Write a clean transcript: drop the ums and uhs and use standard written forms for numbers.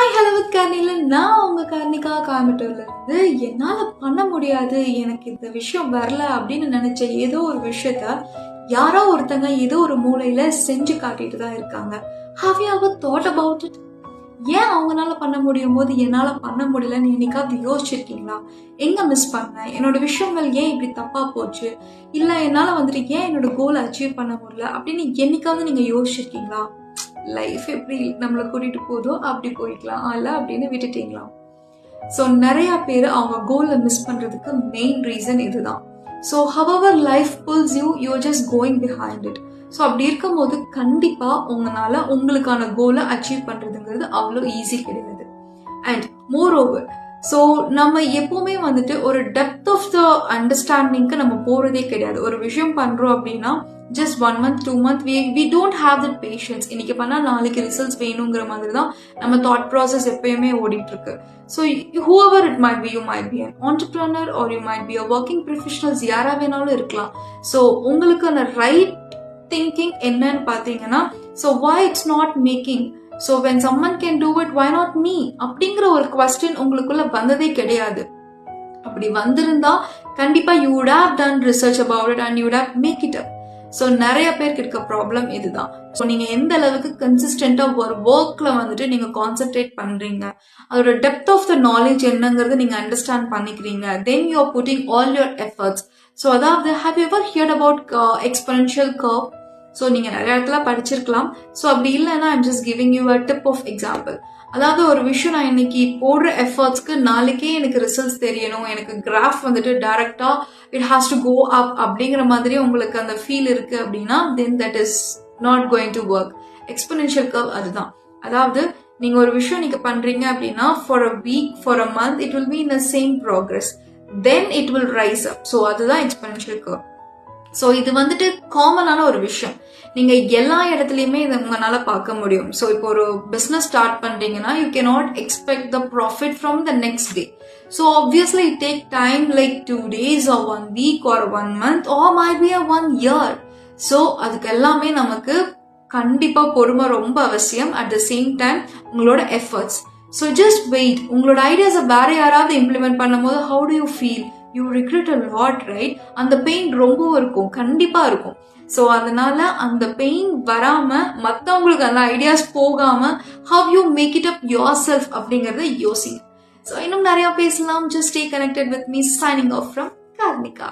Hi hello with கார்னில நான் உங்கள் கார்னிகா கோயம்புத்தூர்லேருந்து. என்னால் பண்ண முடியாது, எனக்கு இந்த விஷயம் வரல அப்படின்னு நினச்ச ஏதோ ஒரு விஷயத்த யாரோ ஒருத்தங்க ஏதோ ஒரு மூலையில் செஞ்சு காட்டிட்டு தான் இருக்காங்க. How you ever thought about it? ஏன் அவங்களால பண்ண முடியும் போது என்னால் பண்ண முடியலன்னு என்னைக்காவது யோசிச்சிருக்கீங்களா? எங்கே மிஸ் பண்ணேன், என்னோட விஷயங்கள் ஏன் இப்படி தப்பாக போச்சு, இல்லை என்னால் ஏன் என்னோட கோலை அச்சீவ் பண்ண முடியல அப்படின்னு என்னைக்காவது நீங்கள் யோசிச்சிருக்கீங்களா? லைஃப் எப்படி நம்மளை கூட்டிட்டு போதோ அப்படி போய்க்கலாம், அல்ல அப்படின்னு விட்டுட்டீங்களா? ஸோ நிறைய பேர் அவங்க கோலை மிஸ் பண்றதுக்கு மெயின் ரீசன் இதுதான். So however life pulls you, you're just going behind it. So அப்படி இருக்கும்போது கண்டிப்பா உங்களால உங்களுக்கான கோலை அச்சீவ் பண்றதுங்கிறது அவ்வளோ ஈஸி கிடையாது. அண்ட் மோர் ஓவர், ஸோ நம்ம எப்பவுமே ஒரு டெப்த் ஆஃப் த அண்டர்ஸ்டாண்டிங்க்கு நம்ம போறதே கிடையாது. ஒரு விஷயம் பண்றோம் அப்படின்னா just 1 month 2 month we don't have that patience. இன்னைக்கு பண்ணா நாளைக்கு ரிசல்ட்ஸ் வேணுங்கிற மாதிரி தான் நம்ம தாட் ப்ராசஸ் எப்பயுமே ஓடிட்டு இருக்கு. So whoever it might be, you might be an entrepreneur or you might be a working professionals, யாரா வேணாலும் இருக்கலாம். ஸோ உங்களுக்கு அந்த ரைட் திங்கிங் என்னன்னு பார்த்தீங்கன்னா, so why it's not making, so when someone can do it, why not me அப்படிங்கிற ஒரு question உங்களுக்குள்ள வந்ததே கிடையாது. அப்படி வந்திருந்தா கண்டிப்பா you would have done research about it and you would have make it up. So நிறைய பேருக்கு இருக்க ப்ராப்ளம் இதுதான். ஸோ நீங்கள் எந்த அளவுக்கு கன்சிஸ்டண்டாக ஒரு ஒர்க்கில் நீங்கள் கான்சென்ட்ரேட் பண்ணுறீங்க, அதோட டெப்த் ஆஃப் த நாலேஜ் என்னங்கிறது நீங்கள் அண்டர்ஸ்டாண்ட் பண்ணிக்கிறீங்க, then you are putting all your efforts. So அதாவது have you ever heard about exponential curve? So நீங்கள் நிறைய இடத்துல படிச்சிருக்கலாம். ஸோ அப்படி இல்லைன்னா I'm just giving you a tip of example. அதாவது ஒரு விஷயம் நான் இன்னைக்கு போடுற எஃபர்ட்ஸ்க்கு நாளைக்கே எனக்கு ரிசல்ட்ஸ் தெரியணும், எனக்கு கிராஃப் டைரக்டா it has to go up அப்படிங்கிற மாதிரி உங்களுக்கு அந்த ஃபீல் இருக்கு அப்படின்னா then that is not going to work. Exponential curve அதுதான். அதாவது நீங்க ஒரு விஷயம் நீங்க பண்றீங்க அப்படின்னா for a week, for a month it will be in the same progress, then it will rise up. So அதுதான் எக்ஸ்பெனன்ஷியல் கர்வ். ஸோ இது காமனான ஒரு விஷயம். நீங்க எல்லா இடத்துலையுமே இதை உங்களால பார்க்க முடியும். ஸோ இப்போ ஒரு பிஸ்னஸ் ஸ்டார்ட் பண்றீங்கன்னா you cannot expect the profit from the next day. So obviously it take time like 2 days or 1 week or 1 month or might be a 1 year. So அதுக்கு எல்லாமே நமக்கு கண்டிப்பா பொறுமை ரொம்ப அவசியம். அட் த சேம் டைம் உங்களோட efforts. So just wait. உங்களோட ஐடியாஸை வேற யாராவது இம்ப்ளிமெண்ட் பண்ணும்போது how do you feel? You regret a lot, right? அந்த பெயின் ரொம்ப இருக்கும், கண்டிப்பா இருக்கும். ஸோ அதனால அந்த பெயின் வராம, மற்றவங்களுக்கு அந்த ஐடியாஸ் போகாம how you make it up yourself அப்படிங்கறத யோசிங்க. ஸோ இன்னும் நிறைய பேசலாம். Just stay connected with me. Signing off from Karnika.